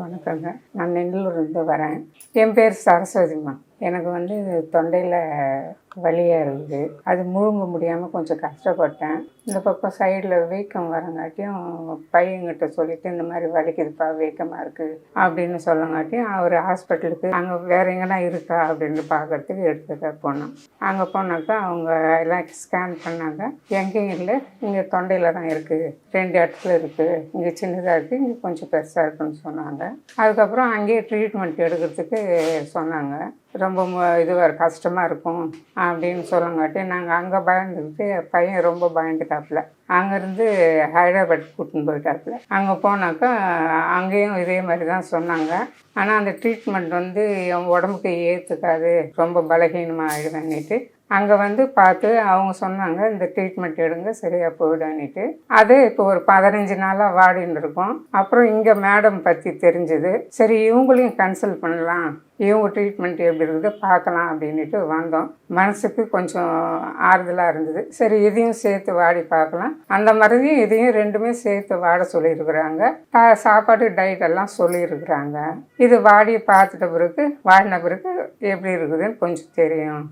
வணக்கங்க. நான் நெல்லூர்லேருந்து வரேன். என் பேர் சரஸ்வதிம்மா. எனக்கு தொண்டையில் வலியாக இருக்குது. அது முழுங்க முடியாமல் கொஞ்சம் கஷ்டப்பட்டேன். இந்த பக்கம் சைடில் வீக்கம் வரங்காட்டியும் பையன்கிட்ட சொல்லிவிட்டு இந்த மாதிரி வலிக்குதுப்பா, வீக்கமாக இருக்குது அப்படின்னு சொல்லங்காட்டியும் அவர் ஹாஸ்பிட்டலுக்கு அங்கே வேறு எங்கன்னா இருக்கா அப்படின்னு பார்க்குறதுக்கு எடுத்துக்க போனோம். அங்கே போனாக்கா அவங்க எல்லாம் ஸ்கேன் பண்ணாங்க. எங்கேயும் இல்லை, இங்கே தொண்டையில் தான் இருக்குது, 2 இடத்துல இருக்குது, இங்கே சின்னதாக இருக்குது, இங்கே கொஞ்சம் பெருசாக இருக்குன்னு சொன்னாங்க. அதுக்கப்புறம் அங்கேயே ட்ரீட்மெண்ட் எடுக்கிறதுக்கு சொன்னாங்க. ரொம்ப இதுவாக கஷ்டமாக இருக்கும் அப்படின்னு சொல்லங்காட்டி நாங்கள் அங்கே பயந்துக்கிட்டு பையன் ரொம்ப பயந்துட்டாப்புல. அங்கேருந்து ஹைதராபாத் கூட்டின்னு போயிட்டாப்புல. அங்கே போனாக்கா அங்கேயும் இதே மாதிரி தான் சொன்னாங்க. ஆனால் அந்த ட்ரீட்மெண்ட் என் உடம்புக்கு ஏற்றுக்காது, ரொம்ப பலகீனமாக ஆகிடுவேன்னுட்டு அங்கே பார்த்து அவங்க சொன்னாங்க, இந்த ட்ரீட்மெண்ட் எடுங்க சரியாக போயிடும்னுட்டு. அது இப்போ ஒரு 15 நாளாக வாடின்னு இருக்கோம். அப்புறம் இங்கே மேடம் பற்றி தெரிஞ்சுது. சரி இவங்களையும் கன்சல்ட் பண்ணலாம், இவங்க ட்ரீட்மெண்ட் எப்படி இருக்குது பார்க்கலாம் அப்படின்ட்டு வந்தோம். மனசுக்கு கொஞ்சம் ஆறுதலாக இருந்தது. சரி இதையும் சேர்த்து வாடி பார்க்கலாம், அந்த மாதிரியும் இதையும் 2மே சேர்த்து வாட சொல்லியிருக்கிறாங்க. சாப்பாடு டயட் எல்லாம் சொல்லியிருக்கிறாங்க. இது வாடி பார்த்துட்ட பிறகு வாடின பிறகு எப்படி இருக்குதுன்னு கொஞ்சம் தெரியும்.